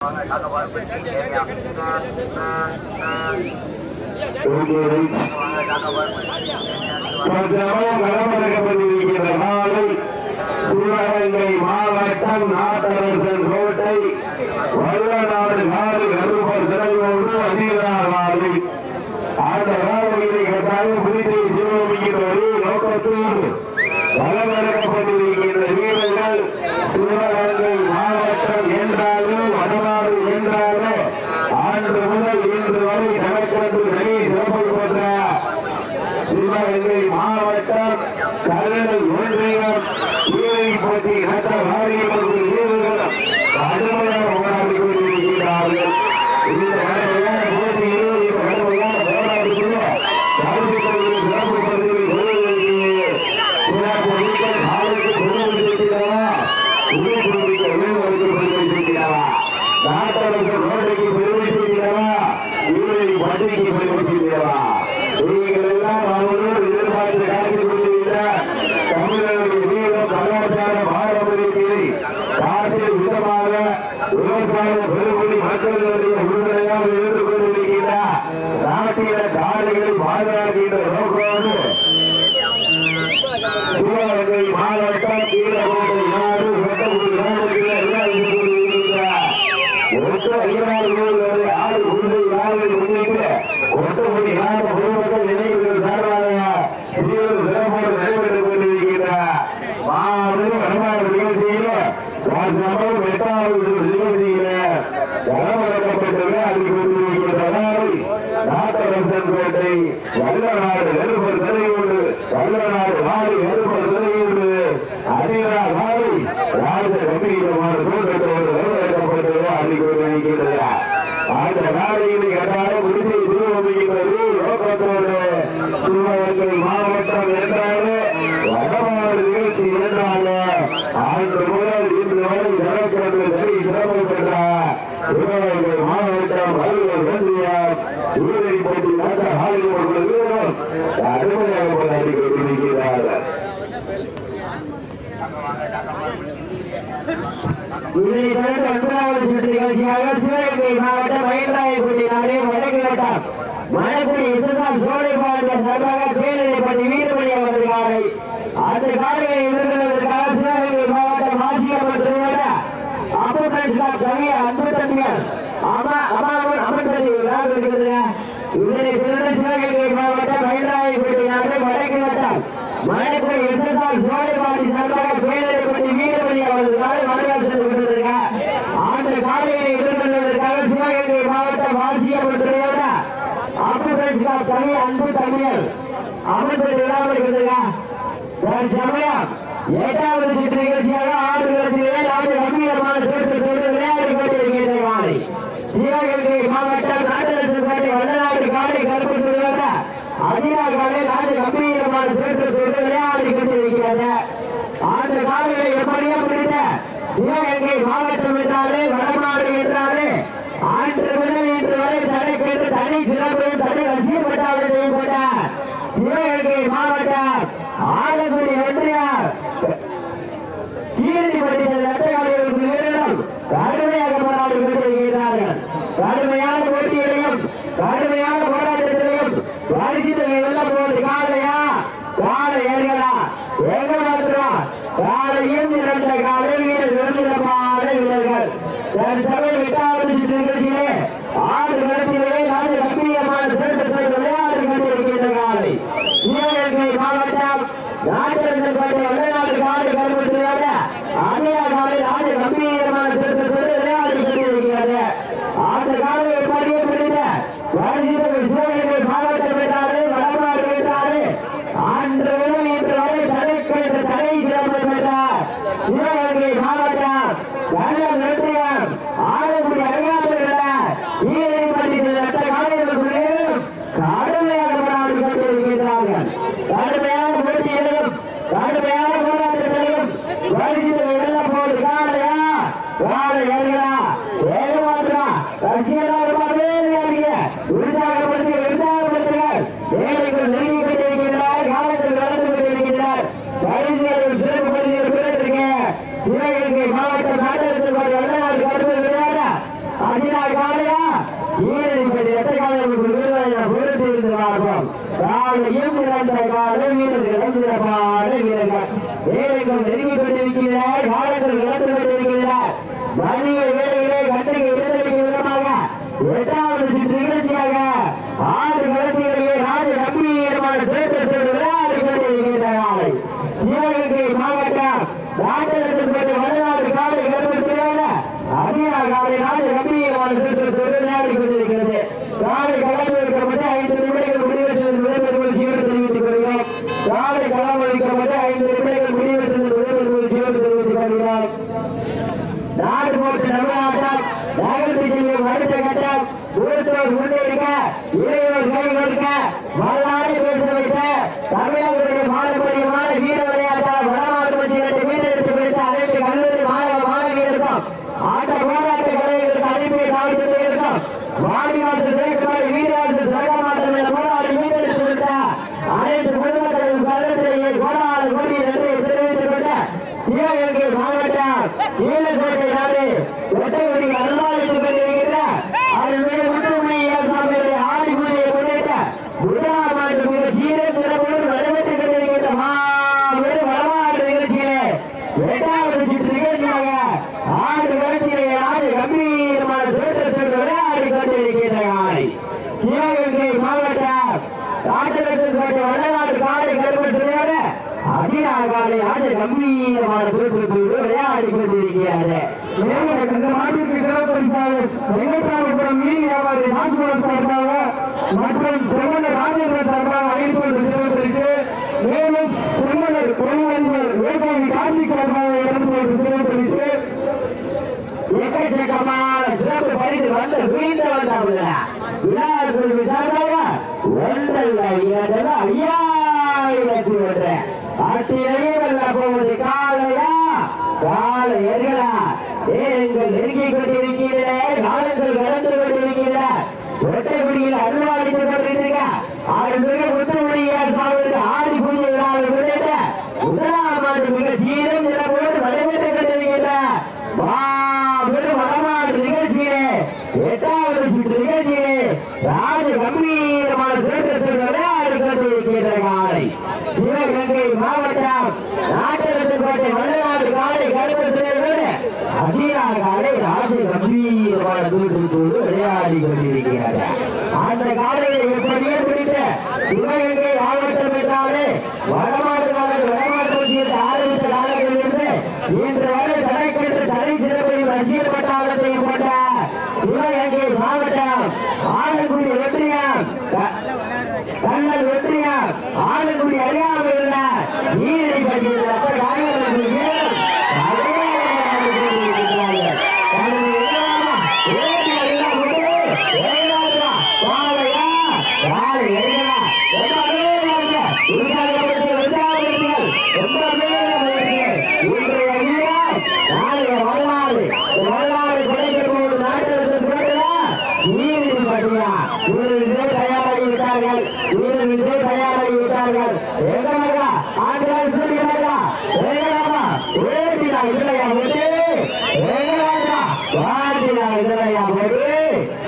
களமிறக்கப்பட்டிருக்கின்ற நாளை சிவகங்கை மாவட்டம் நாட்டரசன் கோட்டை வல்லநாடு நாடு கருப்பர் திரையோடு அதிகார் நாளை அந்த நாளையை கட்டாயம் பிடித்து சிவமிக்கின்ற ஒரே நோக்கத்தோடு களமிறக்கப்பட்டிருக்கின்ற வீரர்கள் சிவகங்கை மாவட்டம் என்றாலும் வடநாடு என்றாலும் ஆண்டு முதல் இன்று வரை தனக்கென்று தனி சிறப்பை பெற்ற சிவகங்கை மாவட்டம் கல்லணை ஒன்றியம் வீரரை போட்டி நடத்த வாரியம் வீரர்கள் கடுமையாக போராடி கொண்டிருக்கிறார்கள். இந்த கடுமையான போட்டியில் இந்த கடுமையான போராட்டத்தில் சிறப்பு பகுதியில் சிறப்பு வீரர்கள் நாளுக்கு பெருமை சேர்க்கிறாரா உறுதிமிக்க வீரர்களுக்கு பெருமை சேர்க்கிறாரா நாட்டரசர் ரோட்டைக்கு பெருமை சேர்க்கிறாரா வீரரை பட்டிக்கு பெருமை சேர்க்கிறாரா நீங்கள் எல்லாம் அவர்களோடு எதிர்பார்த்து காத்துக் கொண்டிருக்கிற தமிழர்களுடைய வீரம் கலாச்சார பாரம்பரியத்தை காட்டில் விதமாக விவசாய பெருமொழி மக்களுடைய உறுதுணையாக இருந்து கொண்டிருக்கின்ற நாட்டில காடுகளை பாதுகாக்கின்ற நோக்கோடு சிவகங்கை மாவட்டம் கீழக்கோட்டை நாடு வெட்டக்குடி ஆறு உறுதி நாடுகளை முன்னிட்டு ஒட்டுமொழி நாடு பொதுமக்கள் நினைவுகள் சார்பாக சீரும் சிறப்போடு நடைபெற்றுக் கொண்டிருக்கின்ற மாபெரும் வரலாறு நிகழ்ச்சியில சம்பவம் 8வது நிகழ்ச்சியில களமிறக்கப்பட்டுள்ள அதில் கொண்டிருக்கின்ற நாளை நாட்டரசன் கோட்டை வல்லநாடு கருப்பர் திரையோடு வல்லநாடு நாடு கருப்பர் திரையோடு அதிரா நாளை ராஜ கம்பீரமான தோற்றத்தோடு களமிறக்கப்பட்டுள்ள அதில் கொண்டிருக்கின்ற அந்த நாளையில் கட்டாயம் முடித்து திருவமிக்கின்றது நோக்கத்தோடு சிவகங்கை மாவட்டம் என்றாலே வடமாடு நிகழ்ச்சி என்றாலே ஆண்டு முதல் இன்று வரை தனக்கென்று தனி சிறப்பு பெற்ற சிவகங்கை மாவட்டம் வல்லூர் வெள்ளியார் வீரரை போட்டி நடத்த ஆளுநர்கள் வீரரும் கடுமையாக போராடி கொண்டிருக்கிறார்கள். இதனை தொடர்ந்து 9வது சுற்று நிகழ்ச்சியாக சிவகங்கை மாவட்டம் மயிலாயக்குடி நாடு வடக்கு வட்டம் மணக்குடி எஸ்எஸ்ஆர் சோழைபாண்டிய சார்பாக பேரணிப்பட்டி வீரமணி அவரது காலை அந்த காலையை எதிர்கொள்வதற்காக சிவகங்கை மாவட்டம் மாசியம்மன் திருவிழா அம்புட்ரான்ஸ்காப் கவிய அன்பு தம்பிகள் அமர்ந்தடி இதனை தொடர்ந்து சிவகங்கை மாவட்டம் மயிலாயக்குடி நாடு வடக்கு வட்டம் மணக்குடி எஸ்எஸ்ஆர் சோழைபாண்டிய சார்பாக பேரணிப்பட்டி வீரமணி அவரது காலை வரவேற்பு சென்று கொண்டிருக்கிறார். அந்த காலையை எதிர்கொள்வதற்காக சிவகங்கை மாவட்டம் மாசியம்மன் திருவிழா அம்புட்ரான்ஸ்காப் கவிய அன்பு தம்பிகள் அமர்ந்தடி சமயம் 8வது சுற்று நிகழ்ச்சியாக ஆடுகளத்திலே நாடு கம்பீரமான தோற்றத்தோடு விளையாடி கொண்டிருக்கின்ற காலை சிவகங்கை மாவட்டம் நாட்டரசன் கோட்டை வல்லநாடு காலை கருப்பு திருவிழா அதிகா காலை நாடு கம்பீரமான தோற்றத்தோடு விளையாடி கொண்டிருக்கிறது. அந்த காலையை எப்படியோ பிடித்த சிவகங்கை மாவட்டம் என்றாலே வடமாடு என்றாலே ஆண்டு முதல் இன்று வரை தனக்கென்று தனி சிறப்பையும் தனி ரசிக்கப்பட்டாளரையும் கொண்ட சிவகங்கை மாவட்டம் ஆலங்குடி ஒன்றியார் கீரணிப்பட்டி ரத்தகாலிகள் வீரரும் கடுமையாக போராடி கொண்டிருக்கிறார்கள். கடுமையான போட்டிகளையும் கடுமையான போராட்டத்திலையும் பரிசுகளை வெல்ல போவது காலையா காலை ஏர்களா எங்க மாத்திரம் காலையும் இறந்த காலை வீரர் விரும்பிடமான வீரர்கள் தன் சபை 8வது சுற்று நிகழ்ச்சியிலே ஆறு களத்திலேயே நாடு கம்பீரமான தோற்றத்தை விளையாடி கொண்டிருக்கின்ற காலை சிவகங்கை மாவட்டம் நாட்டரசன் கோட்டை வல்லநாடு காடு கருப்பத்திலான அதிகா காலை நாடு கம்பீரமான தோற்றத்தோடு விளையாடி கொண்டிருக்கிறது. அந்த காலையை பாடியே பிடித்த சிவகங்கை மாவட்டம் என்றாலே வடமாடு என்றாலே அன்று முதல் இன்று வரை தனக்கென்று தனி சிறப்பு பெற்றார் சிவகங்கை மாவட்டம் வல்லூர் வெள்ளியார் ஆலங்குடி அருகாமையில் ஈரணிப்பட்டி ரத்த காலைகளும் கடுமையாக போராடி கொண்டிருக்கிறார்கள். கடுமையான போட்டிகளையும் கடுமையான போராட்டத்திலையும் பரிசுகளை வெல்ல போவது காலையா காலை ஏறுகளா ஏகமாத்திரா ரசிகர்கள் உற்சாகப்படுத்துங்கள் ஏழைகள் நெருங்கி கொண்டிருக்கிறார் காலத்தில் நடந்து கொண்டிருக்கிறார் பரிசுகளில் சிறப்பு பரிசுகள் பெறுவதற்கு சிவகங்கை மாவட்டம் நாட்டரசன் கோட்டை வல்லநாடு கருப்பு விளையாட ஈரடிப்படி எட்டக்காலம் பொறுத்து இருந்து பார்ப்போம். காலையும் நிறந்த கால வீரர்களும் சிறப்பான வீரர்கள் வேலைகள் நெருங்கிக் கொண்டிருக்கிறார். காலங்கள் நடந்து கொண்டிருக்கிறார். வணிக வேலைகளை கண்ணுக்கு இடத்தளிக்கும் விதமாக 8வது சுற்று நிகழ்ச்சியாக 6 களத்திலேயே ராஜ கம்பீரமான தோற்றத்தோடு விளையாடி கொண்டிருக்கின்ற காலை சிவகங்கை மாவட்டம் ராஜரத்தின்பேட்டை வல்லநாடு காலை கருப்பத்திலான அதிகா காலை ராஜ கம்பீரமான தோற்றத்தோடு விளையாடி கொண்டிருக்கிறது. காலை களம் எடுக்கப்பட்டு 5 நிமிடங்கள் முடிவெற்றது விடைபெறுவது சிவன் தெரிவித்துக் கொள்கிறோம். காலை களம் எடுக்கப்பட்டு 5 நிமிடங்கள் முடிவெற்றது விடைபெறுவது சிவன் தெரிவித்துக் கொள்கிறோம். நாடு போட்டு தமிழ்நாட்டம் நகர்த்தி செல்லும் அடுத்த கட்டம் ஊட்டோர் முன்னேறிக்க இளையோர் கை கொடுக்க வரலாறு பேச வைத்த தமிழர்களுடைய பாரம்பரியமான வீர விளையாட்டால் வடமாநிலத்தை மீட்டெடுத்து பிடித்த அனைத்து கல்லூரி மாணவ மாணவியருக்கும் ஆட்ட போராட்ட கலைகளுக்கு அனுப்பிய தாழ்த்தினருக்கும் வாடிவாசல் திரைக்கமாடி வீரவாசல் சகமாட்டம் என போராடி மீட்டெடுத்து விட்ட அனைத்து பொதுமக்களின் கருத்திலேயே கோடான கோடி நன்றியை தெரிவித்துக் கொண்ட சிவகங்கை மாவட்டம் ஈழக்கோட்டை நாடு ஒட்டைக்குடி அனுமானித்துக் கொண்டிருக்கின்ற அதனுடைய முற்றுமை சாமியுடைய ஆடி பூஜையை முன்னிட்டு முதலாம் ஆண்டு மிக சீரன் சிறப்போடு நடைபெற்றுக் கொண்டிருக்கின்ற மாபெரும் வடமாடு நிகழ்ச்சியிலே 8வது சுற்று நிகழ்ச்சியாக 6 களத்திலே ஆடு கம்பீரமான தோற்றத்தோடு விளையாடி கொண்டிருக்கின்ற காலை சிவகங்கை மாவட்டம் ராஜரத்தின்பேட்டை வல்லநாடு காலை கருப்பத்திலேயோட அதிகாலை ராஜ கம்பீரமான தோற்றத்தோடு விளையாடி கொண்டிருக்கிறார். இந்த மாட்டிற்கு சிறப்பு பரிசாக வெங்கட்ராமபுரம் மீன் வியாபாரி ராஜ்குமார் சார்பாக மற்றும் செம்மனர் ராஜேந்திரன் சார்பாக அளிக்கப்பட்ட சிறப்பு பரிசு, மேலும் செம்மனர் தொழிலதிபர் வேகாவி கார்த்திக் சார்பாக அளிக்கப்பட்ட சிறப்பு பரிசு, எக்கச்சக்கமான சிறப்பு பரிசு வந்து குவிந்து வந்தாங்க. விழாவில் குழுவின் சார்பாக 51,000 அட்டிலேயே வெல்ல போவது காலையா காலையர்களா நேரங்கள் நெருங்கிக் கொண்டிருக்கின்றன. காலங்கள் கடந்து கொண்டிருக்கின்றன. ஒட்டைக்குடியில் அருள்வாளித்துக் கொண்டிருக்க அருள்மிக முத்துமணியார் சாமிக்கு ஆடி பூஜை விழாவை முன்னிட்டு முதலாம் ஆண்டு மிக சீரம் சிறப்போடு நடைபெற்றுக் கொண்டிருக்கின்ற மாபெரும் வடமாடு நிகழ்ச்சியிலே 8வது சுற்று நிகழ்ச்சியிலே ராஜ கம்பீரமான தோற்றத்தில் விளையாடி கொண்டிருக்கின்ற காலை சிவகங்கை மாவட்டம் ராஜரத்தின்பேட்டை வல்லநாடு காலை கருப்பத்திலேயோடு அதிகாலை ராஜ கம்பீரமான தோற்றத்தோடு விளையாடி கொண்டிருக்கிறது. அந்த காலையை எப்படியே பிடித்து சிவகங்கை மாவட்டம் என்றாலே வடமாடு காலம் வடமாட்டு பகுதியில் ஆரம்பித்த காலங்களில் இருந்து இன்று வரை தனக்கென்று தனி சிறப்பையும் ரசிகர் பட்டாளத்தையும் கொண்ட சிவகங்கை மாவட்டம் ஆலங்குடி ஒன்றியம் கல்லல் ஒன்றியம் ஆலங்குடி அறியாமல் உள்ள ஈரடிப்பட்டியில் தயாராகிவிட்டார்கள்.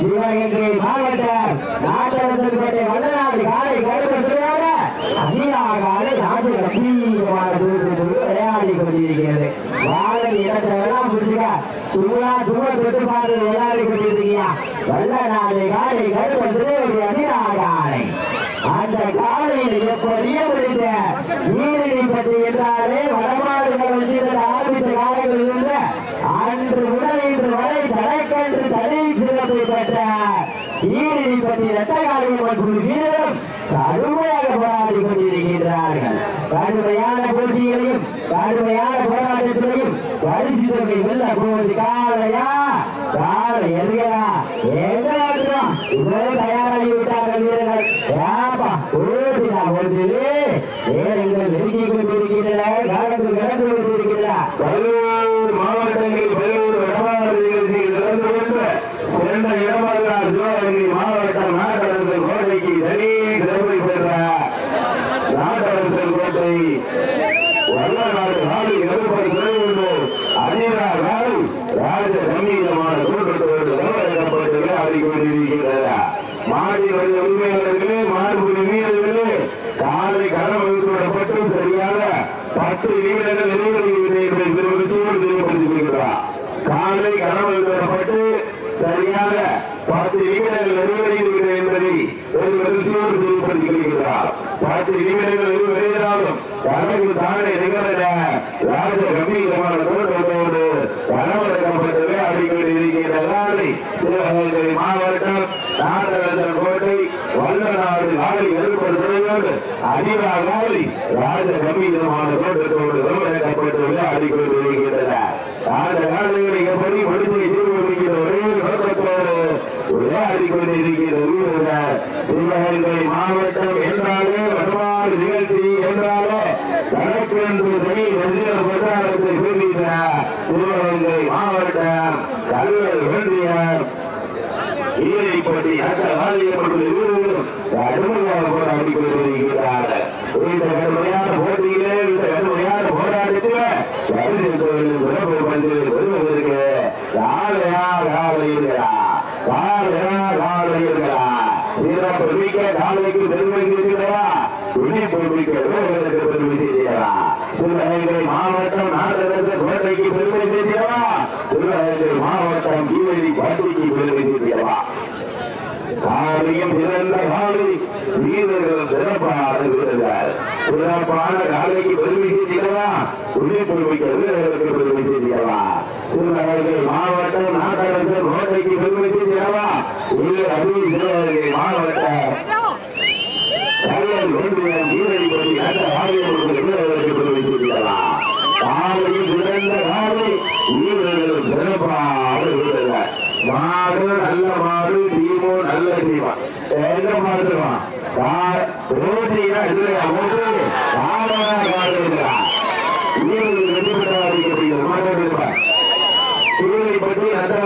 சிவகங்கை மாவட்டம் நாட்டரசன்பேட்டை வல்லநாடு காலை கருப்பத்திலேயோட அதிகாலை ராஜ கம்பீரமான தூரத்தோடு விளையாடி கொண்டிருக்கிறது. வாழை இடத்தெல்லாம் புரிஞ்சுக்க சும்மா தொட்டு பாரு விளையாடி கொண்டிருக்கியா வல்லநாடு காலை கருப்பத்திலே ஒரு அதிகாலை அந்த காலையில் எப்படியே முடிந்த நீரிடிப்பட்டி என்றாலே வடமாடுகள் வந்திருந்த ஆரம்பித்த காலங்களில் இருந்த அன்று முதல் இன்று வரை தனக்கென்று தனி சிறப்பை பெற்ற நீரிடிப்பட்டி இரட்டகாலியம் மற்றும் வீரரும் கடுமையாக போராடி கொண்டிருக்கின்றார்கள். கடுமையான போட்டிகளையும் கடுமையான போராட்டத்திலையும் பரிசு தொகை வெல்ல போவது காலையா காலை எதுகளா எங்க தயாராகி விட்டார்கள் வீரர்கள். நேரங்கள் நெருங்கிக் கொண்டிருக்கின்றன. காலங்கள் கடந்து கொண்டிருக்கின்றன. 11 மாவட்டங்களில் 11 வடமாடு நிகழ்ச்சியில் கலந்து கொண்டு சிறந்த இடமாக சிவகங்கை மாவட்டம் நாட்டரசன் கோட்டைக்கு தனி சிறப்பை பெற்ற நாட்டரசன் கோட்டை வல்லநாடு காலை கருப்பர் துறையுண்டு அந்நியரால் காலை ராஜ கம்பீரமான தோற்றத்தோடு கவனிக்கப்பட்டு விளையாடி கொண்டிருக்கிறார். மாட்டினுடைய உரிமையாளர்களே, மாண்புமிகு வீரர்களே, காலை களம் வைத்து விடப்பட்டு சரியாக 10 நிமிடங்கள் நிறைவடைகிறது என்பதை பெருமகிழ்ச்சியோடு தெரியப்படுத்திக் கொள்கிறார். காலை களம் வைத்து விடப்பட்டு சரியாக 10 நிமிடங்கள் நிறைவடைகிறது என்பதை பெருமகிழ்ச்சியோடு தெரியப்படுத்திக் கொள்கிறார். 10 நிமிடங்கள் நிறைவேறாலும் தனக்கு தானே நிகழ ராஜ கம்பீரமான தோட்டத்தோடு களமிறக்கப்பட்டு விளையாடிக்கொண்டு இருக்கின்ற காலை சிவகங்கை மாவட்டம் நாகரசன் கோட்டை வல்லநாடு காலை ஏற்படுத்துவதோடு அதிகாலை ராஜ கம்பீரமான தோட்டத்தோடு களமிறக்கப்பட்டு விளையாடிக்கொண்டு இருக்கின்றன. அந்த காலைகளை எப்படி முடித்து தீர்மானிக்கிற ஒரே நோக்கத்தோடு விளையாடிக்கொண்டு இருக்கிற வீரர்கள் சிவகங்கை மாவட்டம் என்றாலே வடமாடு நிகழ்ச்சி என்றாலே கணக்கு என்று தனி ரசிகர் கொண்டாடத்தை பெறுகின்ற சிவகங்கை மாவட்டம் கல்லூர் ஒன்றியம் ஈரடிப்பட்டி அந்த வாரியப்பட்டு வீரர்களும் கடுமையாக போராடி கொண்டிருக்கிறார்கள். இந்த கடுமையான போட்டியிலே இந்த கடுமையான போராட்டத்தில் சிறப்பு பந்து பெறுவதற்கு காலையா காலை இருக்கிறா சிறப்பு மிக்க காலைக்கு பெருமை செய்கிறா துணிப்பு மிக்க வீரர்களுக்கு பெருமை செய்கிறா. சிவகங்கை மாவட்டம் நாகரசன் கோட்டைக்கு பெருமை செய்கிறா. சிவகங்கை மாவட்டம் ஈரடி பாட்டிக்கு பெருமை செய்கிறா. காலையும் சிறந்த காலை வீரர்களும் சிறப்பான வீரர்கள். சிறப்பான காலைக்கு பெருமை செய்கிறவா துணிப்பு மிக்க வீரர்களுக்கு பெருமை செய்கிறவா. சிவகங்கை மாவட்டம் நாகரசன் கோட்டைக்கு பெருமை செய்கிறவா சிவகங்கை மாவட்டம் கல்லூர் ஒன்றியம் ஈரடிப்பட்டி அந்த வாரியப்பட்டு வீரர்களுக்கு பெருமை செய்கிறவா. காலையும் சிறந்த காலை வீரர்களும் சிறப்பான வீரர்கள். மாடு நல்ல மாடு, டீமோ நல்ல டீமா. எங்க மாடுவான் ரோட்டினா இதுல அமௌண்ட் வெற்றி பெற்ற மாட்டேன். சூரியப்பட்டி அந்த